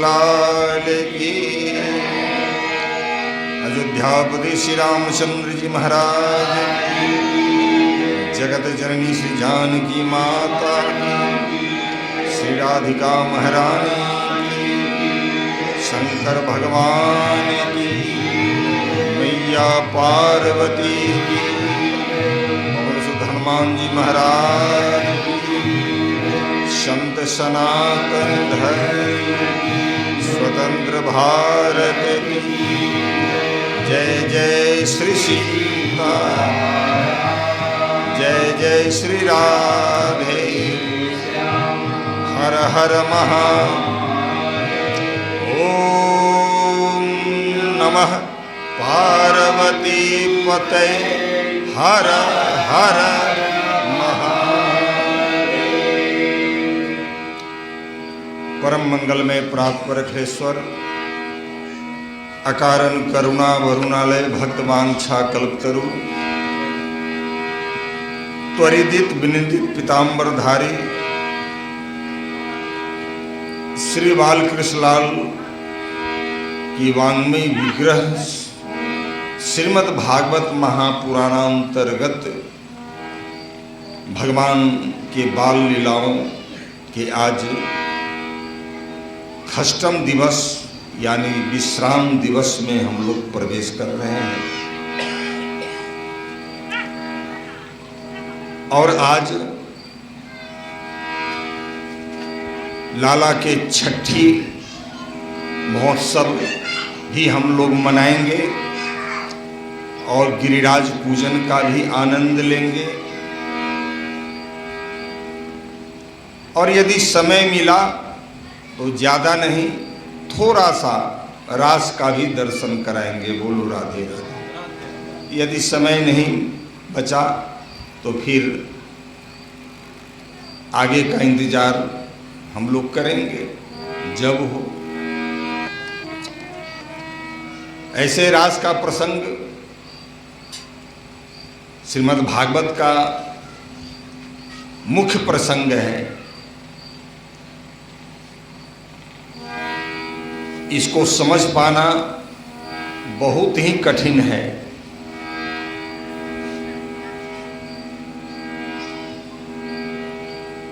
लाल की। अयोध्यापति श्री रामचंद्र जी महाराज की। जगत जननी श्री जानकी माता की। श्री राधिका महारानी की। शंकर भगवान की। मैया पार्वती की। हनुमान जी महाराज की। संत सनातन धर्म स्वतंत्र भारत की। जय जय श्री सीता। जय जय श्री राधे। हर हर महा। ओम नमः पार्वती पते। हर हर परम मंगल में प्राप्त परखेश्वर अकारण करुणा वरुणालय भक्तवांछा कल्पतरु त्वरिदित विनिदित पीताम्बरधारी श्री बालकृष्णलाल की वाङ्मयी विग्रह श्रीमद् भागवत महापुराणांतर्गत भगवान के बाल लीलाओं के आज षष्ठम दिवस यानी विश्राम दिवस में हम लोग प्रवेश कर रहे हैं। और आज लाला के छठी महोत्सव भी हम लोग मनाएंगे और गिरिराज पूजन का भी आनंद लेंगे। और यदि समय मिला तो ज़्यादा नहीं, थोड़ा सा रास का भी दर्शन कराएंगे। बोलो राधे राधे। यदि समय नहीं बचा तो फिर आगे का इंतजार हम लोग करेंगे जब हो। ऐसे रास का प्रसंग श्रीमद् भागवत का मुख्य प्रसंग है। इसको समझ पाना बहुत ही कठिन है।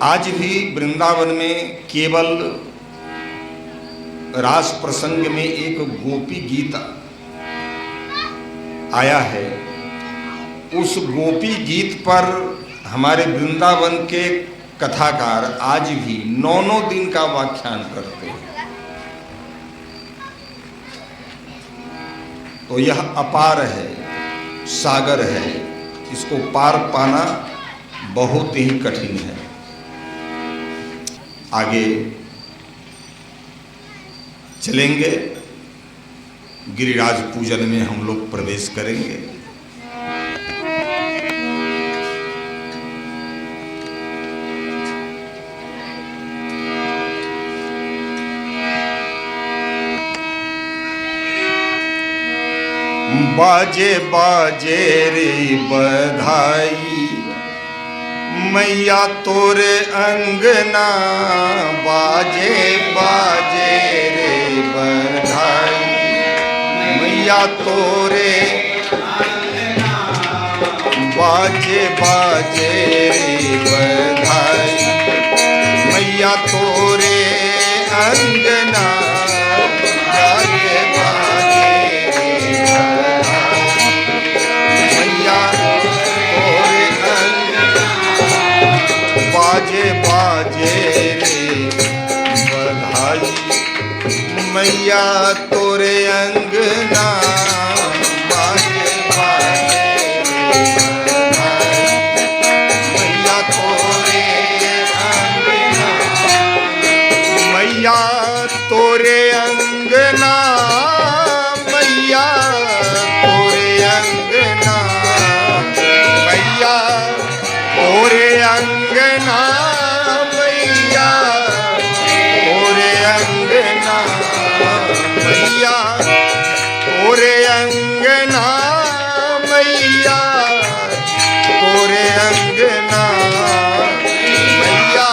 आज भी वृंदावन में केवल रास प्रसंग में एक गोपी गीत आया है। उस गोपी गीत पर हमारे वृंदावन के कथाकार आज भी 9 दिन का व्याख्यान करते हैं। तो यह अपार है, सागर है। इसको पार पाना बहुत ही कठिन है। आगे चलेंगे, गिरिराज पूजन में हम लोग प्रवेश करेंगे। बाजे बाजे रे बधाई मैया तोरे अंगना। बाजे बाजे रे बधाई मैया तोरे अंगना। बाजे बाजे रे बधाई मैया तोरे अंगना। बाजे बाजे रे बधाई मैया तोरे अंगना। बाजे बाजे रे बधाई मैया तोरे अंगना। मैया तोरे अंगना। मैया तोरे अंगना। मैया तोरे अंगना। मैया तोरे अंगना। मैया तोरे अंगना। मैया तोरे अंगना। मैया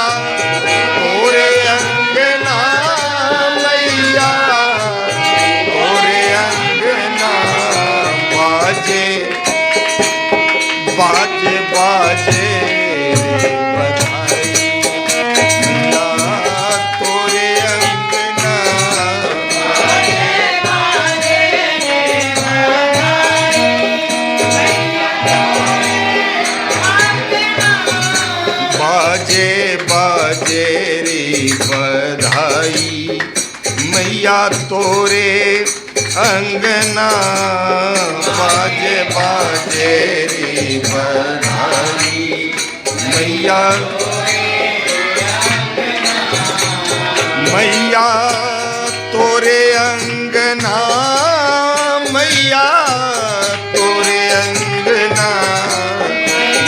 तोरे अंगना। मैया बाजे बाजे रे बधाई मैया तोरे अंगना बाजे बाजे रे बधाई मैया तोरे अंगना बाजे बाजे रे बधाई मैया मैया तोरे अंगना मैया तोरे अंगना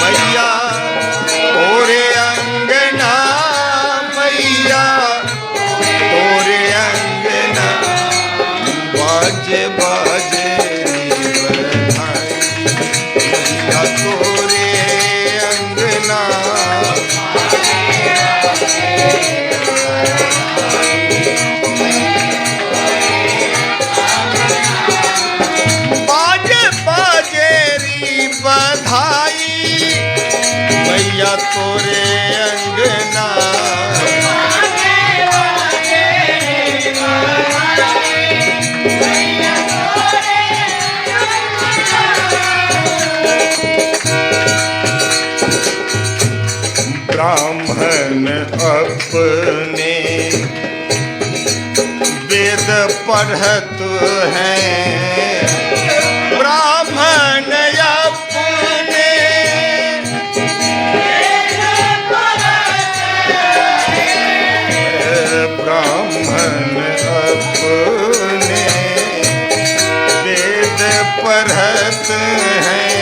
मैया तोरे अंगना मैया तोरे अंगना बाजे बाजे बधाई मैया तोरे अंगना बाजे बाजे री बधाई मैया तोरे अंगना ब्राह्मण अपने वेद पढ़त हैं ब्राह्मण अपने ब्राह्मण अपने वेद पढ़त हैं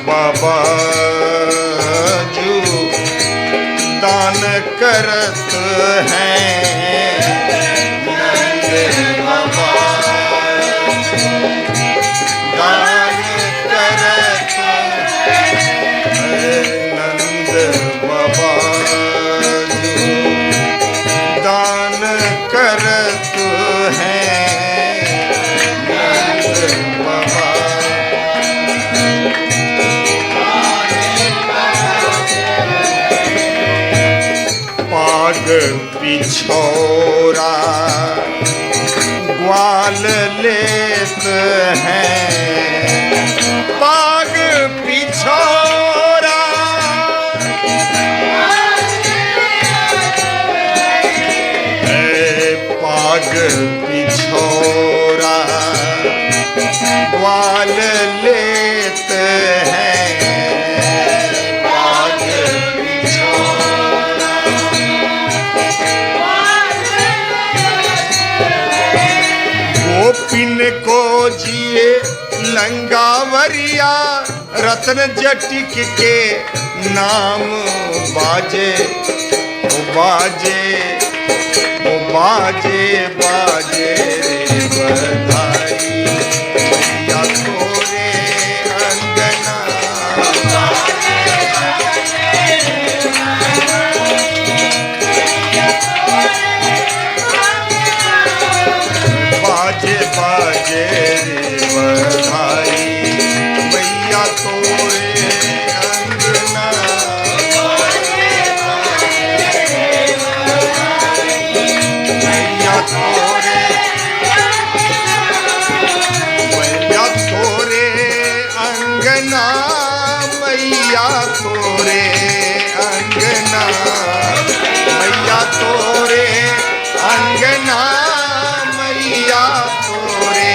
बाबा जो दान करत हैं नंद बाबा दान करत हैं नंद बाबा जो दान करत हैं नंद बाबा पाग पिछोरा ग्वाल लेत हैं पाग पिछोरा पाग पिछोरा ग्वाल लेत हैं पाग पिछोरा गोपिन को जिए लंगावरिया रत्न जटिक के नाम बाजे ओ बाजे ओ बाजे बाजे रे बधाई मैया तोरे अंगना बाजे बाजे रे बधाई मैया तोरे अंगना मैया तोरे अंगना मैया तोरे अंगना मैया तोरे अंगना मैया तोरे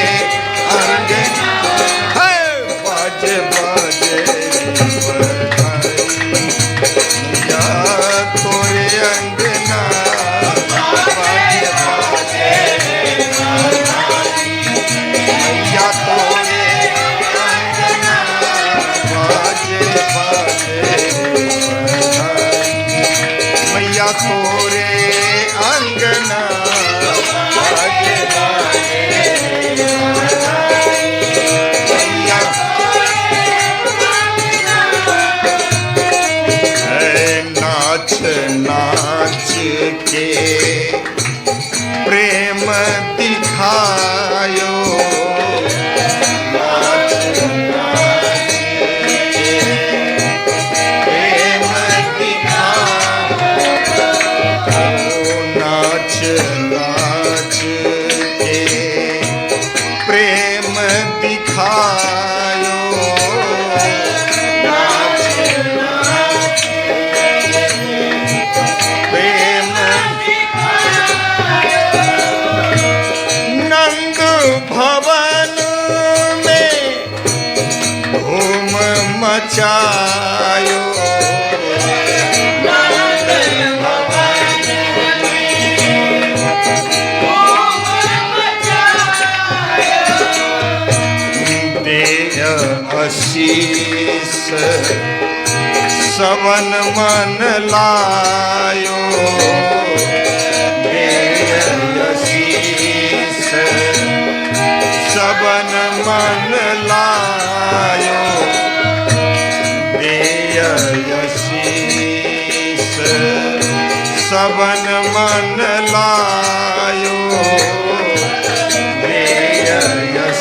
अंगना है बाजे बाजे बधाई मैया तोरे अंगना बाजे बाजे बधाई मैया तोरे अंगना बाजे बाजे बधाई मैया तोरे अंगना बाजे बाजे मैया शीस सबन मन लायो शीस सबन मन लायो शीस सबन मन लायो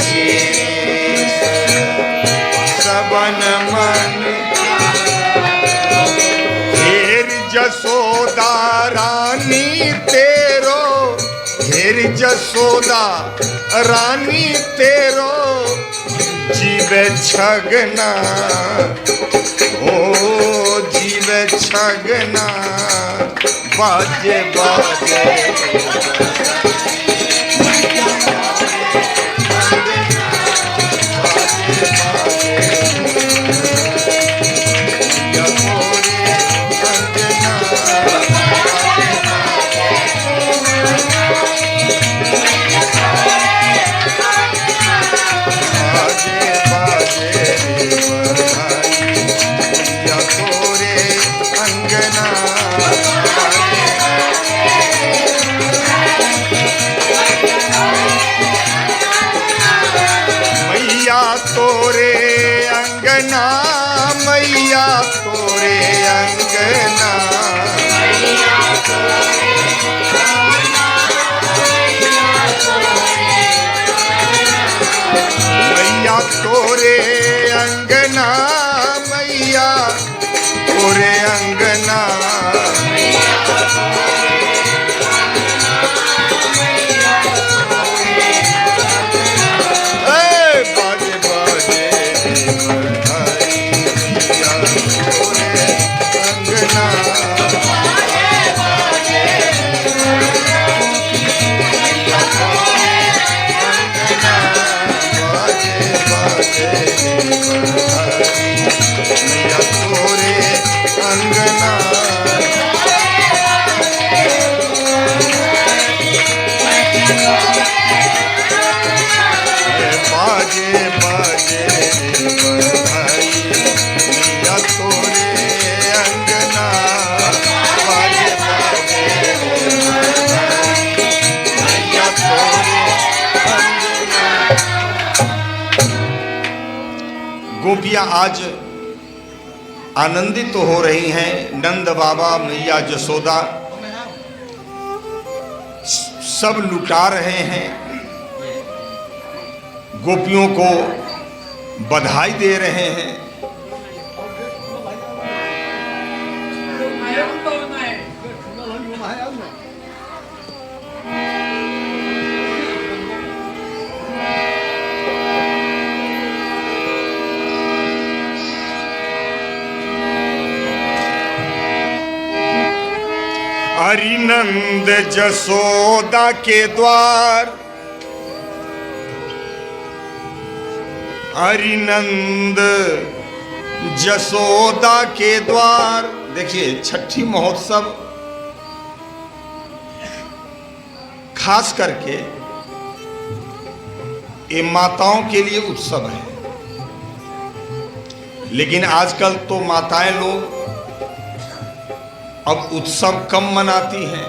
शीस सबन मन हेर जसोदा रानी तेरो हेर जसोदा रानी तेरो जीवे छगना ओ जीवे छगना बाजे बाजे तोरे अंगना मैया तोरे अंगना मैया तोरे अंगना मैया तोरे अंगना गोपियां आज आनंदित तो हो रही हैं। नंद बाबा मैया जसोदा सब लुटा रहे हैं, गोपियों को बधाई दे रहे हैं। हरिनंद जसोदा के द्वार हरिनंद जसोदा के द्वार। देखिए छठी महोत्सव खास करके ये माताओं के लिए उत्सव है, लेकिन आजकल तो माताएं लोग अब उत्सव कम मनाती हैं।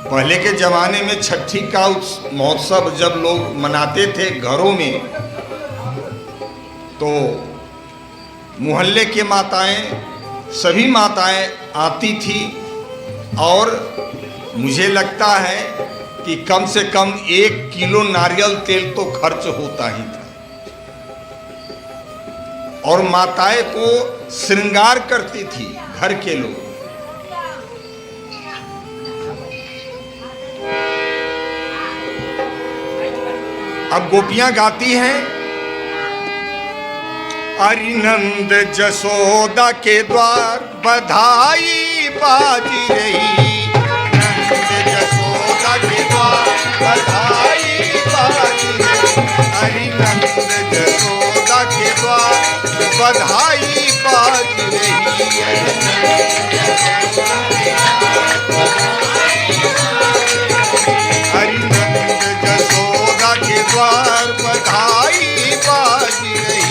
पहले के जमाने में छठी का महोत्सव जब लोग मनाते थे घरों में, तो मोहल्ले के माताएं सभी माताएं आती थी और मुझे लगता है कि कम से कम 1 किलो नारियल तेल तो खर्च होता ही था और माताएं को श्रृंगार करती थी घर के लोग। अब गोपियां गाती हैं, हरिनंद जसोदा के द्वार बधाई बाजी रही, नंद जसोदा के द्वार बधाई बाजी रही, हरिनंद जसोदा के द्वार बधाई बाजी रही, हरिनंद जसोदा के द्वार बधाई बाजी रही।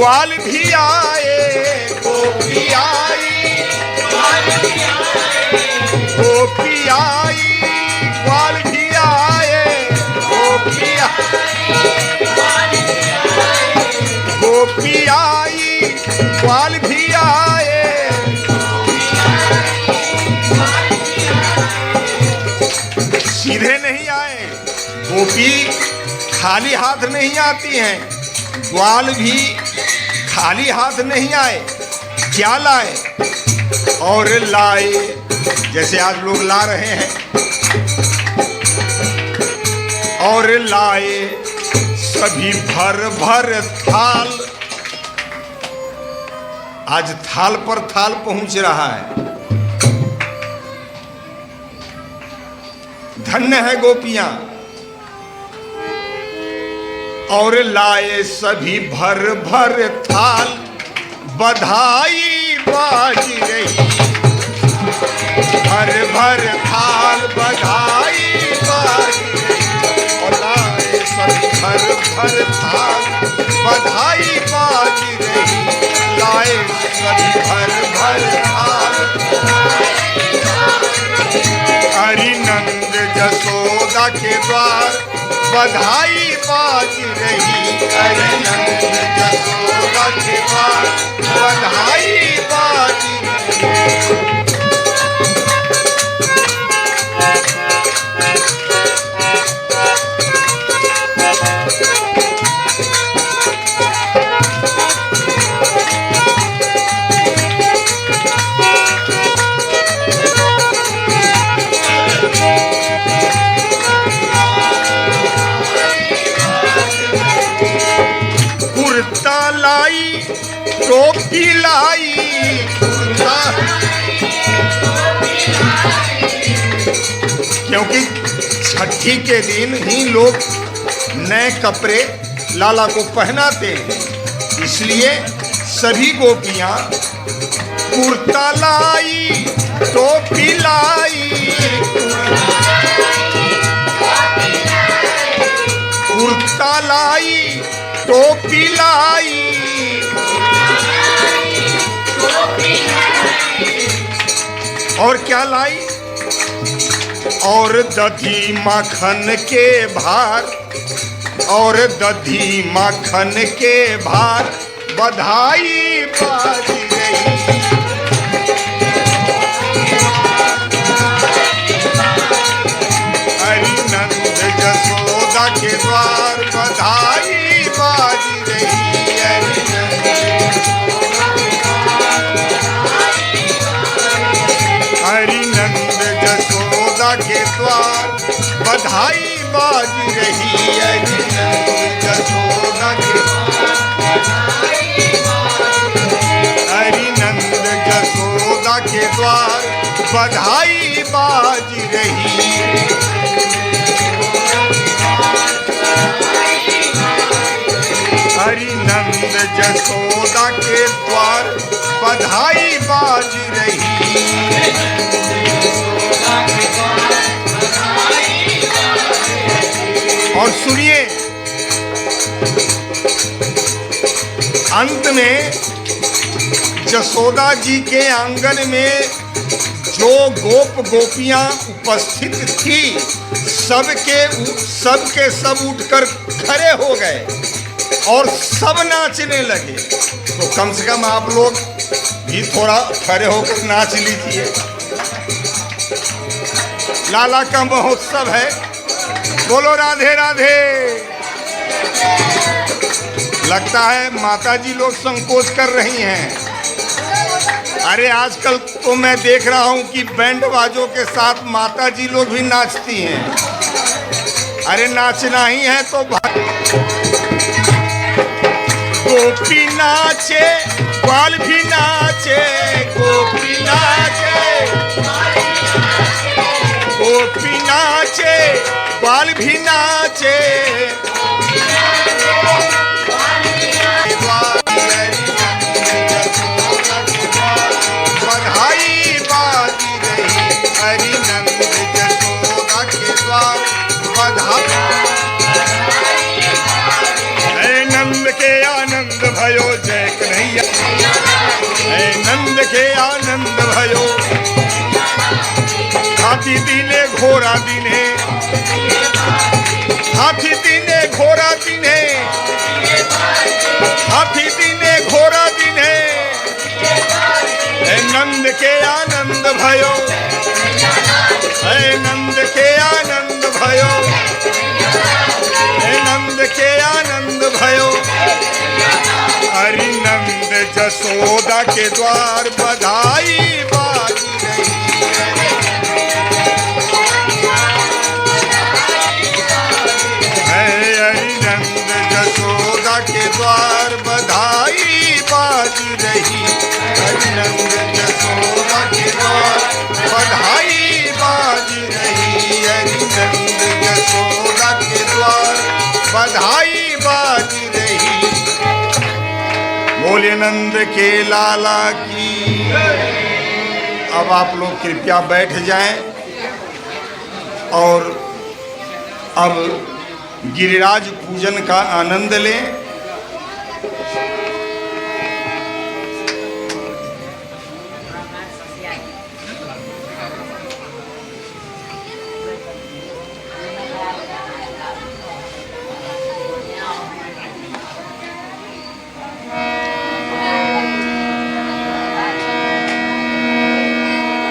ग्वाल भी आए, गोपी आई, गोपी आई, ग्वाल भी आए, गोपी गोपी आई, ग्वाल भी आए। सीधे नहीं आए, गोपी खाली हाथ नहीं आती हैं, ग्वाल भी खाली हाथ नहीं आए। क्या लाए? और लाए जैसे आज लोग ला रहे हैं, और लाए सभी भर भर थाल। आज थाल पर थाल पहुंच रहा है। धन्य है गोपियां। और लाए सभी भर भर थाल, बधाई बाज रही, भर भर थाल बधाई बाज रही। और लाए सभी भर भर थाल, बधाई बाज रही, लाए सभी भर भर थाल। हरि नंद जसोदा के द्वार, बधाई बाज रही, हरि नंद जसोदा के द्वार, बधाई बाज रही। कुर्ता लाई, टोपी लाई, क्योंकि छठी के दिन ही लोग नए कपड़े लाला को पहनाते हैं, इसलिए सभी गोपियां कुर्ता लाई, टोपी लाई, कुर्ता लाई, टोपी लाई। और क्या लाई? और दधी माखन के भार, और दधी माखन के भार, बधाई बाज रही। हरि नंद जसोदा के द्वार, बधाई बाज रही। हरि नंद जसोदा के द्वार, बधाई बाज रही। हरि नंद जसोदा के, हरि नंद जसोदा के द्वार, बधाई बाज रही। हरि नंद जसोदा के द्वार, बधाई बाज रही। और सुनिए, अंत में जसोदा जी के आंगन में जो गोप गोपियां उपस्थित थी, सबके सब उठकर खड़े हो गए और सब नाचने लगे। तो कम से कम आप लोग भी थोड़ा खड़े होकर नाच लीजिए। लाला का महोत्सव है। बोलो राधे राधे। लगता है माताजी लोग संकोच कर रही हैं। अरे आजकल तो मैं देख रहा हूं कि बैंड बाजों के साथ माताजी लोग भी नाचती हैं। अरे नाचना ही है तो गोपी नाचे, ग्वाल भी नाचे, गोपी नाचे, गोपी नाचे, ग्वाल भी नाचे। बधाई बाजी रही, हरि नंद जसोदा के द्वार, बधाई। नंद के आनंद भयो जय के आनंद भयो, हाथी दीने घोड़ा दीने, हाथी दीने घोड़ा दीने, हाथी दीने घोड़ा दीने, नंद के आनंद भयो, नंद के आनंद भयो, नंद के आनंद भयो। हरि नंद जसोदा के द्वार बधाई बाजी रही, हरि नंद जसोदा के द्वार बधाई बाजी रही, हरि नंद जसोदा के द्वार बधाई बाजी रही, हरि नंद जसोदा के द्वार बधाई बाजी रही। बोले नंद के लाला की। अब आप लोग कृपया बैठ जाएं और अब गिरिराज पूजन का आनंद लें।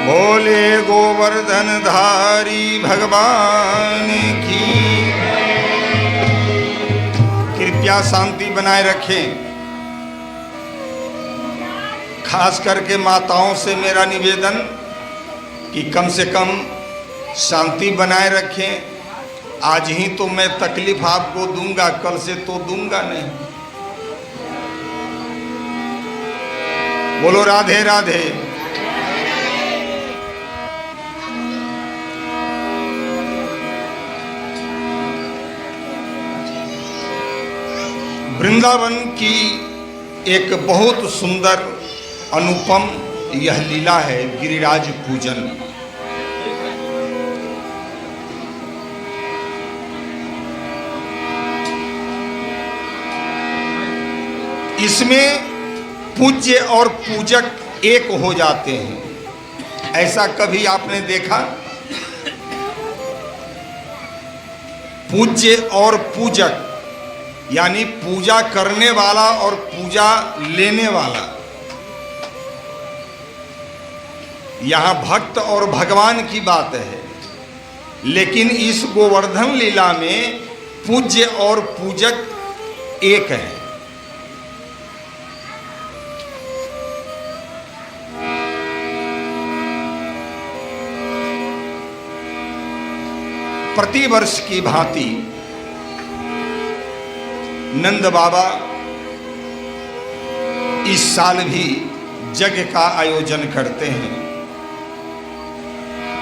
बोले गोवर्धन धारी भगवान की। कृपया शांति बनाए रखें। खास करके माताओं से मेरा निवेदन कि कम से कम शांति बनाए रखें। आज ही तो मैं तकलीफ आपको दूंगा, कल से तो दूंगा नहीं। बोलो राधे राधे। वृंदावन की एक बहुत सुंदर अनुपम यह लीला है गिरिराज पूजन। इसमें पूज्य और पूजक एक हो जाते हैं। ऐसा कभी आपने देखा? पूज्य और पूजक यानी पूजा करने वाला और पूजा लेने वाला। यहाँ भक्त और भगवान की बात है, लेकिन इस गोवर्धन लीला में पूज्य और पूजक एक है। प्रतिवर्ष की भांति नंद बाबा इस साल भी यज्ञ का आयोजन करते हैं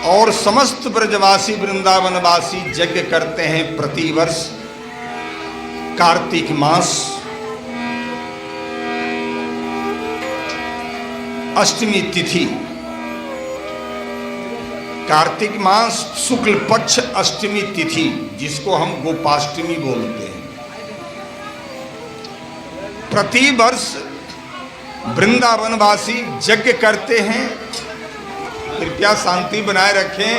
और समस्त ब्रजवासी वृंदावनवासी यज्ञ करते हैं प्रतिवर्ष कार्तिक मास अष्टमी तिथि। कार्तिक मास शुक्ल पक्ष अष्टमी तिथि, जिसको हम गोपाष्टमी बोलते हैं। प्रतिवर्ष वृंदावनवासी यज्ञ करते हैं। कृपया शांति बनाए रखें।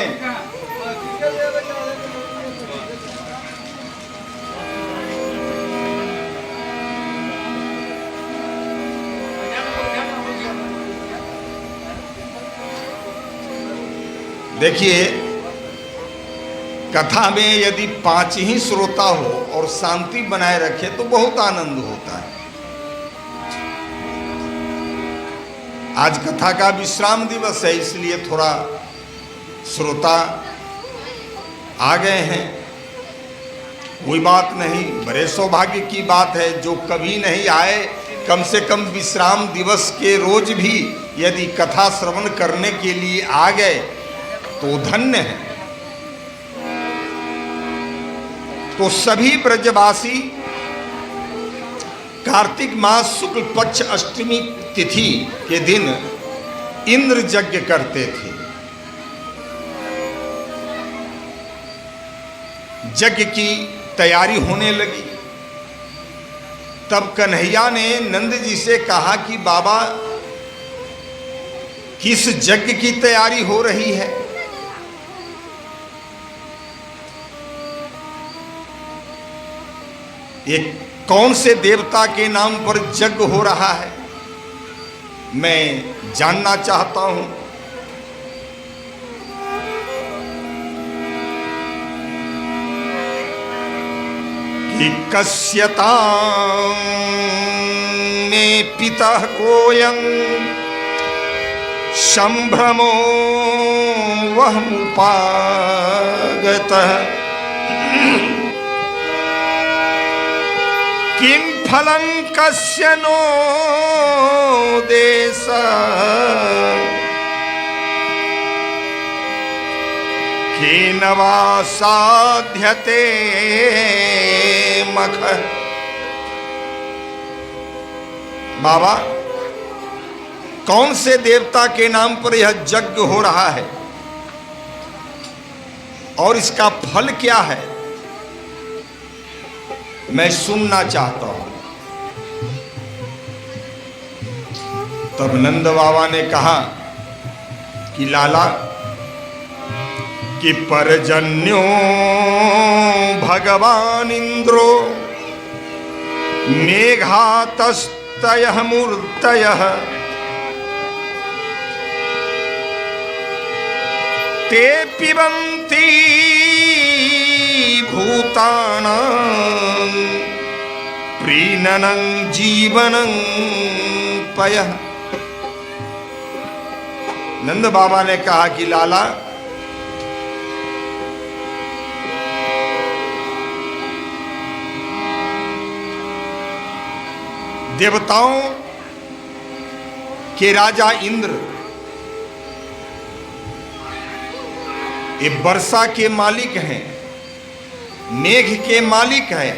देखिए, कथा में यदि 5 ही श्रोता हो और शांति बनाए रखे तो बहुत आनंद होता है। आज कथा का विश्राम दिवस है, इसलिए थोड़ा श्रोता आ गए हैं। कोई बात नहीं, बड़े सौभाग्य की बात है। जो कभी नहीं आए, कम से कम विश्राम दिवस के रोज भी यदि कथा श्रवण करने के लिए आ गए तो धन्य है। तो सभी ब्रजवासी कार्तिक मास शुक्ल पक्ष अष्टमी तिथि के दिन इंद्र यज्ञ करते थे। यज्ञ की तैयारी होने लगी। तब कन्हैया ने नंद जी से कहा कि बाबा, किस यज्ञ की तैयारी हो रही है? ये कौन से देवता के नाम पर यज्ञ हो रहा है, मैं जानना चाहता हूं। कि कस्यतां में पितः कोयं संभ्रमो वहमुपागतः किं फलं कस्य नो देश केन वा साध्यते मख। बाबा, कौन से देवता के नाम पर यह यज्ञ हो रहा है और इसका फल क्या है, मैं सुनना चाहता हूं। तब नंद बाबा ने कहा कि लाला, कि परजन्यो भगवान इंद्रो मेघातस्तयः मूर्तयः ते पिबन्ति भूतानां प्रीणनं जीवनं पयः। नंद बाबा ने कहा कि लाला, देवताओं के राजा इंद्र ये वर्षा के मालिक हैं, मेघ के मालिक हैं,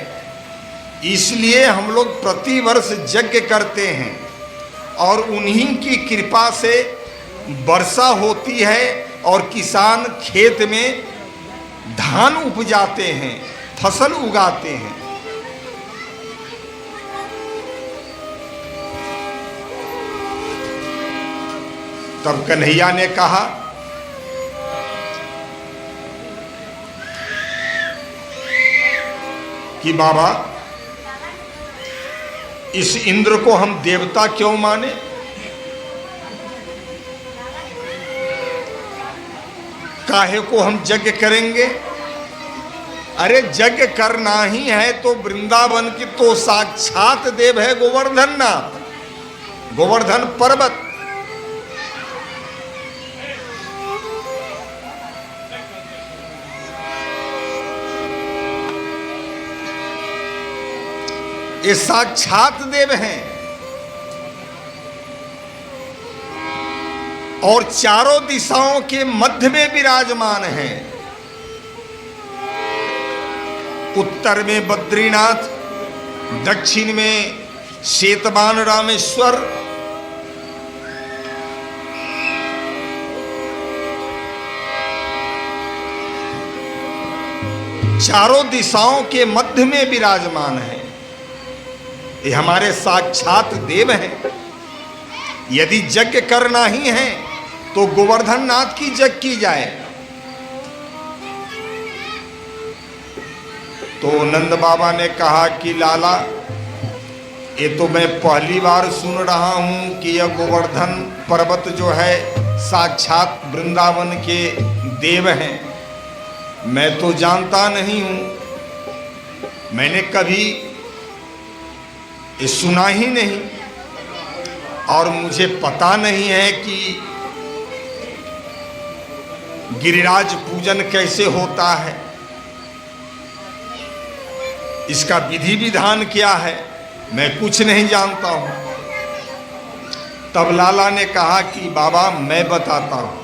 इसलिए हम लोग प्रतिवर्ष यज्ञ करते हैं और उन्हीं की कृपा से वर्षा होती है और किसान खेत में धान उपजाते हैं, फसल उगाते हैं। तब कन्हैया ने कहा कि बाबा, इस इंद्र को हम देवता क्यों माने? काहे को हम यज्ञ करेंगे? अरे यज्ञ करना ही है तो वृंदावन की तो साक्षात देव है गोवर्धन नाथ, गोवर्धन पर्वत। ये साक्षात देव हैं और चारों दिशाओं के मध्य में विराजमान हैं। उत्तर में बद्रीनाथ, दक्षिण में शेतवान रामेश्वर, चारों दिशाओं के मध्य में विराजमान है। ये हमारे साक्षात देव हैं। यदि यज्ञ करना ही है तो गोवर्धन नाथ की यज्ञ की जाए। तो नंद बाबा ने कहा कि लाला, ये तो मैं पहली बार सुन रहा हूं कि यह गोवर्धन पर्वत जो है साक्षात वृंदावन के देव हैं। मैं तो जानता नहीं हूं, मैंने कभी ये सुना ही नहीं और मुझे पता नहीं है कि गिरिराज पूजन कैसे होता है, इसका विधि विधान क्या है, मैं कुछ नहीं जानता हूं। तब लाला ने कहा कि बाबा, मैं बताता हूं।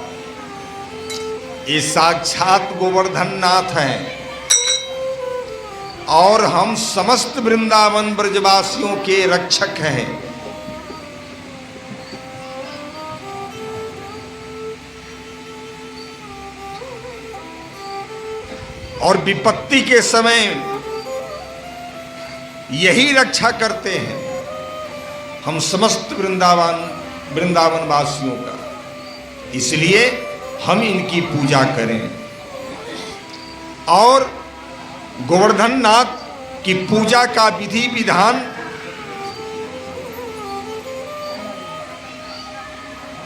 ये साक्षात गोवर्धन नाथ हैं और हम समस्त वृंदावन ब्रजवासियों के रक्षक हैं। और विपत्ति के समय यही रक्षा करते हैं हम समस्त वृंदावन वासियों का। इसलिए हम इनकी पूजा करें। और गोवर्धन नाथ की पूजा का विधि विधान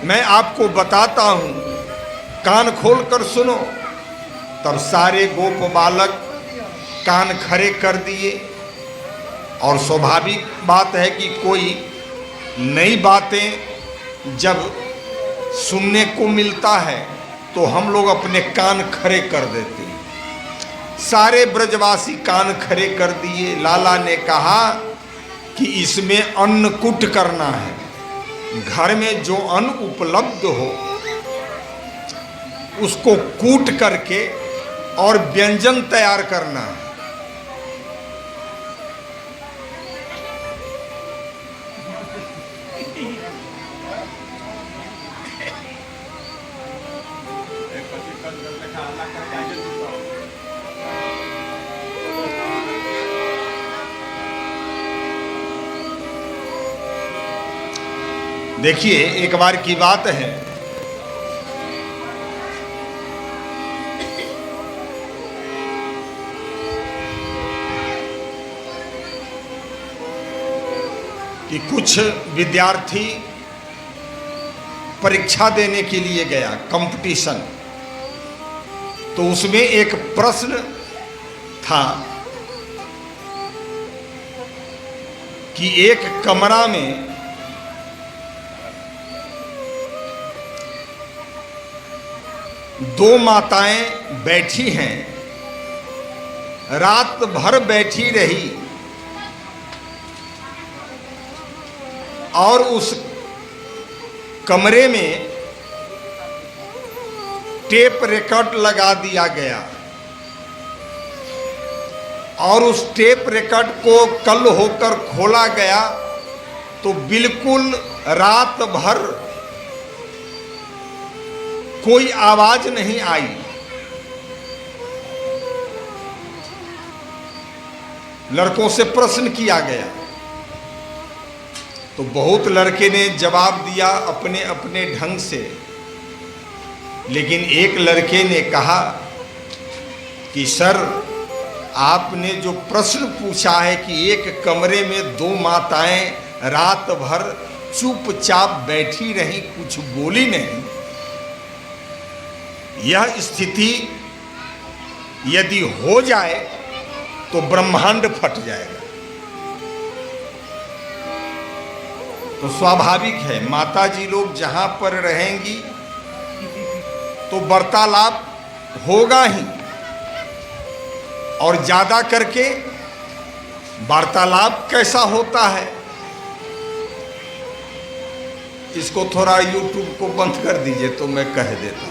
मैं आपको बताता हूं, कान खोलकर सुनो। तब सारे गोप बालक कान खड़े कर दिए। और स्वाभाविक बात है कि कोई नई बातें जब सुनने को मिलता है तो हम लोग अपने कान खड़े कर देते हैं। सारे ब्रजवासी कान खड़े कर दिए। लाला ने कहा कि इसमें अन्नकूट करना है। घर में जो अन्न उपलब्ध हो उसको कूट करके और व्यंजन तैयार करना है। देखिए, एक बार की बात है, कि कुछ विद्यार्थी परीक्षा देने के लिए गया, कंपटीशन। तो उसमें एक प्रश्न था कि एक कमरा में दो माताएं बैठी हैं, रात भर बैठी रही और उस कमरे में टेप रिकॉर्ड लगा दिया गया और उस टेप रिकॉर्ड को कल होकर खोला गया तो बिल्कुल रात भर कोई आवाज नहीं आई। लड़कों से प्रश्न किया गया तो बहुत लड़के ने जवाब दिया अपने अपने ढंग से, लेकिन एक लड़के ने कहा कि सर, आपने जो प्रश्न पूछा है कि एक कमरे में दो माताएं रात भर चुपचाप बैठी रहीं, कुछ बोली नहीं, यह स्थिति यदि हो जाए तो ब्रह्मांड फट जाएगा। तो स्वाभाविक है, माता जी लोग जहां पर रहेंगी तो वार्तालाप होगा ही, और ज्यादा करके वार्तालाप कैसा होता है, इसको थोड़ा YouTube को बंद कर दीजिए तो मैं कह देता हूं।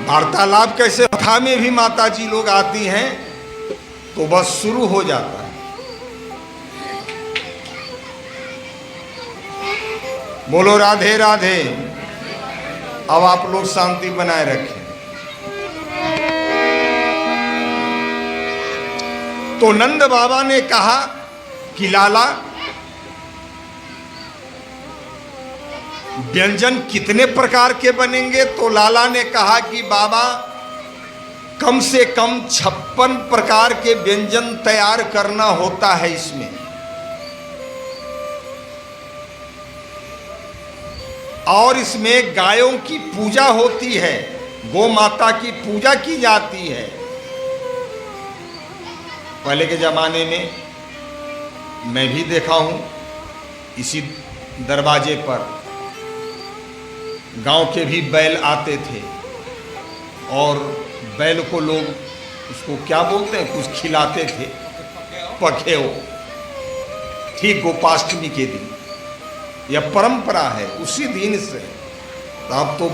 वार्तालाप कैसे, कथा में भी माता जी लोग आती हैं तो बस शुरू हो जाता है। बोलो राधे राधे। अब आप लोग शांति बनाए रखें। तो नंद बाबा ने कहा कि लाला, व्यंजन कितने प्रकार के बनेंगे? तो लाला ने कहा कि बाबा, कम से कम 56 प्रकार के व्यंजन तैयार करना होता है इसमें। और इसमें गायों की पूजा होती है, गौ माता की पूजा की जाती है। पहले के जमाने में मैं भी देखा हूं, इसी दरवाजे पर गांव के भी बैल आते थे और बैल को लोग उसको क्या बोलते हैं, कुछ खिलाते थे, पखेव, ठीक गोपाष्टमी के दिन। यह परंपरा है उसी दिन से। तो अब तो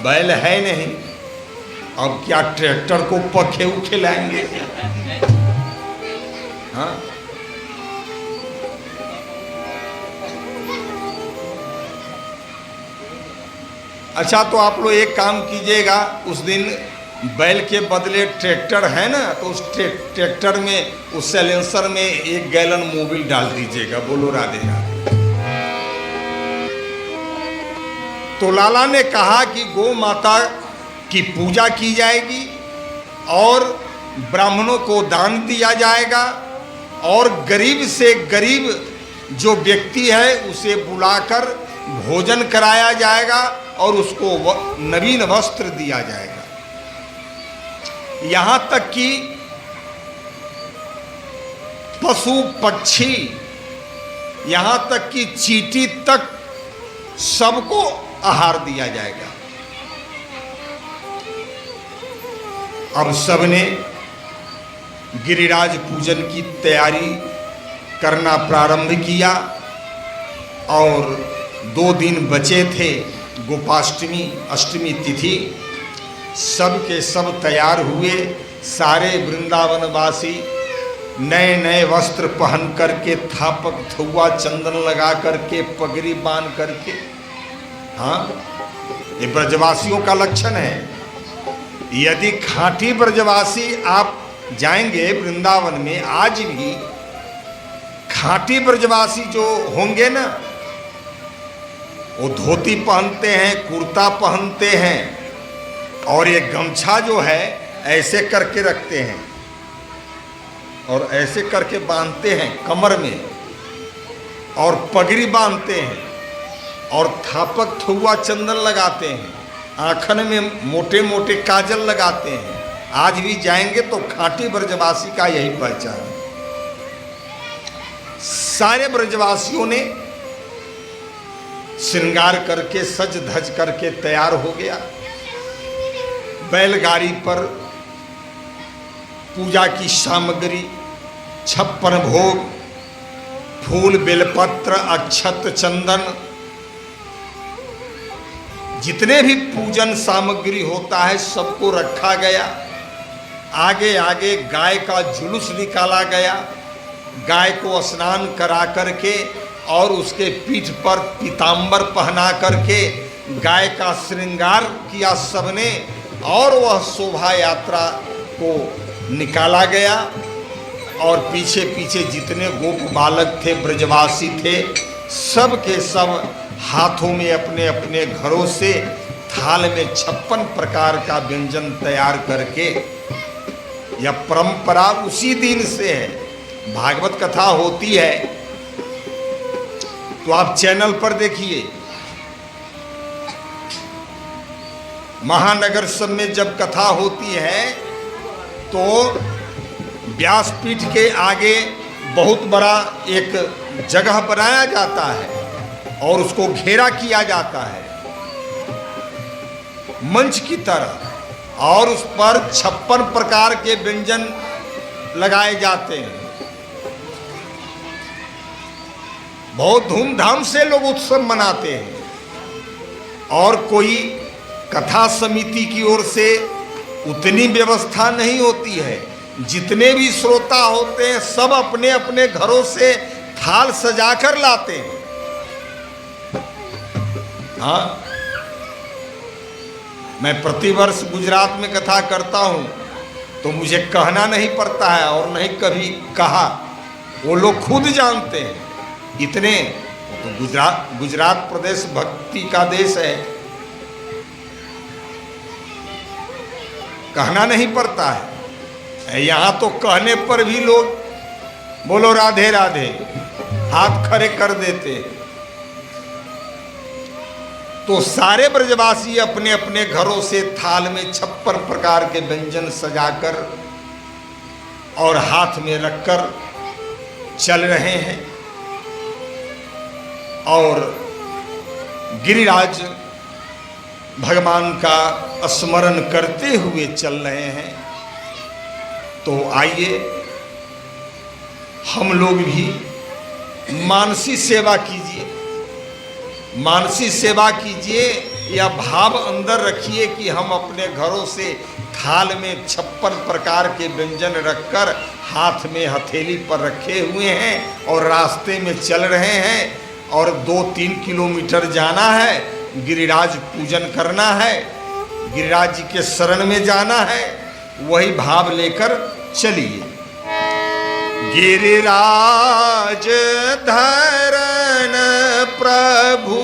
बैल है नहीं, अब क्या ट्रैक्टर को पखेव खिलाएंगे? हाँ, अच्छा, तो आप लोग एक काम कीजिएगा, उस दिन बैल के बदले ट्रैक्टर है ना, तो उस ट्रैक्टर में, उस साइलेंसर में 1 गैलन मोबिल डाल दीजिएगा। बोलो राधे राधे। तो लाला ने कहा कि गौ माता की पूजा की जाएगी और ब्राह्मणों को दान दिया जाएगा और गरीब से गरीब जो व्यक्ति है उसे बुलाकर भोजन कराया जाएगा और उसको नवीन वस्त्र दिया जाएगा। यहाँ तक कि पशु पक्षी, यहाँ तक कि चींटी तक सबको आहार दिया जाएगा। अब सबने गिरिराज पूजन की तैयारी करना प्रारंभ किया और 2 दिन बचे थे गोपाष्टमी अष्टमी तिथि। सब के सब तैयार हुए। सारे वृंदावनवासी नए नए वस्त्र पहन करके, थापक थुआ चंदन लगा करके, पगड़ी बांध करके। हाँ, ये ब्रजवासियों का लक्षण है। यदि खांटी ब्रजवासी आप जाएंगे वृंदावन में, आज भी खांटी ब्रजवासी जो होंगे ना, वो धोती पहनते हैं, कुर्ता पहनते हैं और ये गमछा जो है ऐसे करके रखते हैं और ऐसे करके बांधते हैं कमर में और पगड़ी बांधते हैं और थापक थुआ चंदन लगाते हैं, आँखन में मोटे मोटे काजल लगाते हैं। आज भी जाएंगे तो खांटी ब्रजवासी का यही पहचान है। सारे ब्रजवासियों ने श्रृंगार करके सज धज करके तैयार हो गया। बैलगाड़ी पर पूजा की सामग्री, 56 भोग, फूल, बेलपत्र, अक्षत, चंदन, जितने भी पूजन सामग्री होता है सबको रखा गया। आगे आगे गाय का जुलूस निकाला गया। गाय को स्नान करा करके और उसके पीठ पर पीतांबर पहना करके गाय का श्रृंगार किया सबने और वह शोभा यात्रा को निकाला गया। और पीछे पीछे जितने गोप बालक थे, ब्रजवासी थे, सब के सब हाथों में अपने अपने घरों से थाल में 56 प्रकार का व्यंजन तैयार करके, यह परंपरा उसी दिन से है। भागवत कथा होती है तो आप चैनल पर देखिए, महानगर सब में जब कथा होती है तो व्यासपीठ के आगे बहुत बड़ा एक जगह बनाया जाता है और उसको घेरा किया जाता है मंच की तरह और उस पर 56 प्रकार के व्यंजन लगाए जाते हैं। बहुत धूमधाम से लोग उत्सव मनाते हैं और कोई कथा समिति की ओर से उतनी व्यवस्था नहीं होती है। जितने भी श्रोता होते हैं सब अपने अपने घरों से थाल सजाकर लाते हैं। हाँ, मैं प्रतिवर्ष गुजरात में कथा करता हूं तो मुझे कहना नहीं पड़ता है और नहीं कभी कहा, वो लोग खुद जानते हैं। इतने तो गुजरात प्रदेश भक्ति का देश है, कहना नहीं पड़ता है। यहाँ तो कहने पर भी लोग बोलो राधे राधे हाथ खड़े कर देते। तो सारे ब्रजवासी अपने अपने घरों से थाल में 56 प्रकार के व्यंजन सजाकर और हाथ में रखकर चल रहे हैं और गिरिराज भगवान का स्मरण करते हुए चल रहे हैं। तो आइए हम लोग भी मानसी सेवा कीजिए, मानसी सेवा कीजिए। यह भाव अंदर रखिए कि हम अपने घरों से थाल में 56 प्रकार के व्यंजन रखकर हाथ में हथेली पर रखे हुए हैं और रास्ते में चल रहे हैं और 2-3 किलोमीटर जाना है, गिरिराज पूजन करना है, गिरिराज जी के शरण में जाना है। वही भाव लेकर चलिए। गिरिराज धरन प्रभु